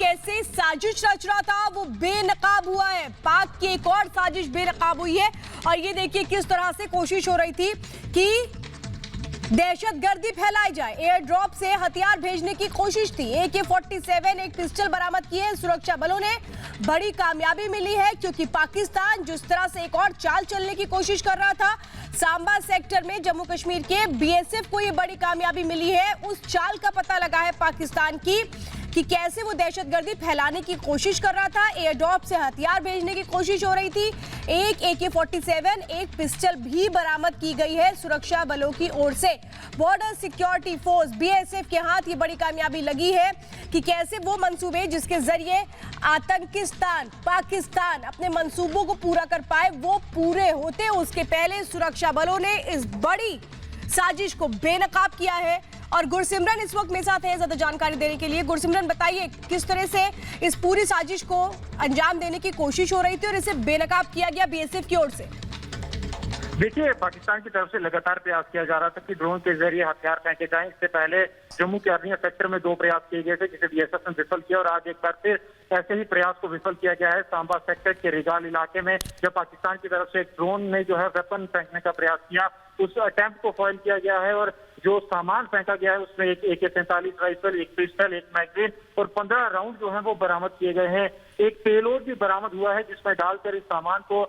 कैसे साजिश रच रहा था वो बेनकाब हुआ है। पाक की एक और साजिश बेनकाब हुई है और ये देखिए किस तरह से कोशिश हो रही थी कि दहशतगर्दी फैलाई जाए। एयर ड्रॉप से हथियार भेजने की कोशिश थी। AK-47 एक पिस्टल बरामद की है। सुरक्षा बलों ने बड़ी कामयाबी मिली है क्योंकि पाकिस्तान जिस तरह से एक और चाल चलने की कोशिश कर रहा था सांबा सेक्टर में जम्मू कश्मीर के BSF को ये बड़ी कामयाबी मिली है। उस चाल का पता लगा है पाकिस्तान की कि कैसे वो दहशतगर्दी फैलाने की कोशिश कर रहा था। एयर ड्रॉप से हथियार भेजने की कोशिश हो रही थी। एक AK-47 एक पिस्टल भी बरामद की गई है सुरक्षा बलों की ओर से। बॉर्डर सिक्योरिटी फोर्स BSF के हाथ ये बड़ी कामयाबी लगी है कि कैसे वो मंसूबे जिसके जरिए आतंकिस्तान पाकिस्तान अपने मंसूबों को पूरा कर पाए वो पूरे होते। उसके पहले सुरक्षा बलों ने इस बड़ी साजिश को बेनकाब किया है। और गुरसिमरन इस वक्त मेरे साथ है ज्यादा जानकारी देने के लिए। गुरसिमरन बताइए किस तरह से इस पूरी साजिश को अंजाम देने की कोशिश हो रही थी और इसे बेनकाब किया गया BSF की ओर से। देखिए, पाकिस्तान की तरफ से लगातार प्रयास किया जा रहा था कि ड्रोन के जरिए हथियार फेंके जाएं। इससे पहले जम्मू के अर्निया सेक्टर में 2 प्रयास किए गए थे जिसे BSF ने विफल किया और आज एक बार फिर ऐसे ही प्रयास को विफल किया गया है। सांबा सेक्टर के रिजाल इलाके में जब पाकिस्तान की तरफ से एक ड्रोन ने जो है वेपन फेंकने का प्रयास किया उस अटेम्प्ट को फॉइल किया गया है और जो सामान फेंका गया है उसमें एक AK-47 राइफल, एक पिस्टल, एक मैगजीन और 15 राउंड जो है वो बरामद किए गए हैं। एक पेलोड भी बरामद हुआ है जिसमें डालकर इस सामान को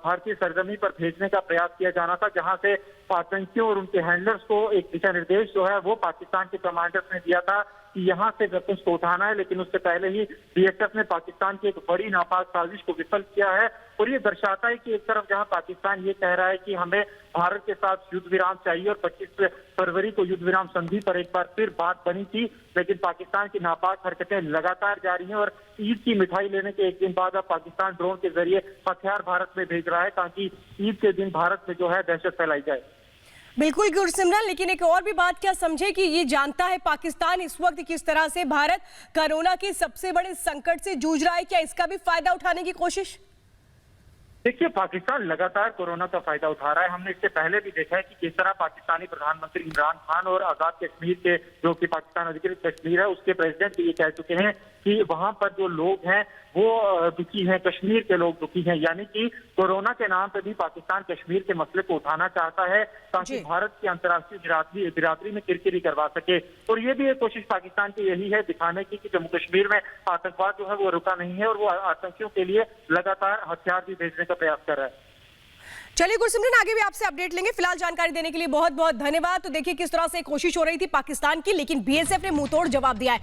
भारतीय सरजमी पर भेजने का प्रयास किया जाना था, जहां से आतंकियों और उनके हैंडलर्स को एक दिशा निर्देश जो है वो पाकिस्तान के कमांडर्स ने दिया था कि यहां से वेपन्स को उठाना है। लेकिन उससे पहले ही BSF ने पाकिस्तान की एक बड़ी नापाक साजिश को विफल किया है और ये दर्शाता है कि एक तरफ जहां पाकिस्तान ये कह रहा है कि हमें भारत के साथ युद्ध विराम चाहिए और 25 फरवरी को युद्ध विराम संधि पर एक बार फिर बात बनी थी, लेकिन पाकिस्तान की नापाक हरकतें लगातार जारी हैं और ईद की मिठाई लेने के एक दिन बाद अब पाकिस्तान ड्रोन के जरिए हथियार भारत में भेज रहा है ताकि ईद के दिन भारत में जो है दहशत फैलाई जाए। बिल्कुल गुरसिमरन, लेकिन एक और भी बात क्या समझे कि ये जानता है पाकिस्तान इस वक्त किस तरह से भारत कोरोना के सबसे बड़े संकट से जूझ रहा है, क्या इसका भी फायदा उठाने की कोशिश? देखिए, पाकिस्तान लगातार कोरोना का फायदा उठा रहा है। हमने इससे पहले भी देखा है कि किस तरह पाकिस्तानी प्रधानमंत्री इमरान खान और आजाद कश्मीर के जो कि पाकिस्तान अधिकृत कश्मीर है उसके प्रेसिडेंट ये कह चुके हैं कि वहां पर जो लोग हैं वो दुखी हैं, कश्मीर के लोग दुखी हैं। यानी कि कोरोना के नाम पर भी पाकिस्तान कश्मीर के मसले को उठाना चाहता है ताकि भारत की अंतर्राष्ट्रीय बिरादरी में किरकिरी करवा सके। और ये भी एक कोशिश पाकिस्तान की यही है दिखाने की कि जम्मू कश्मीर में आतंकवाद जो है वो रुका नहीं है और वो आतंकियों के लिए लगातार हथियार भी भेजने का प्रयास कर रहा है। चलिए गुरसिमरन, आगे भी आपसे अपडेट लेंगे। फिलहाल जानकारी देने के लिए बहुत बहुत धन्यवाद। तो देखिए किस तरह से कोशिश हो रही थी पाकिस्तान की, लेकिन BSF ने मुंहतोड़ जवाब दिया है।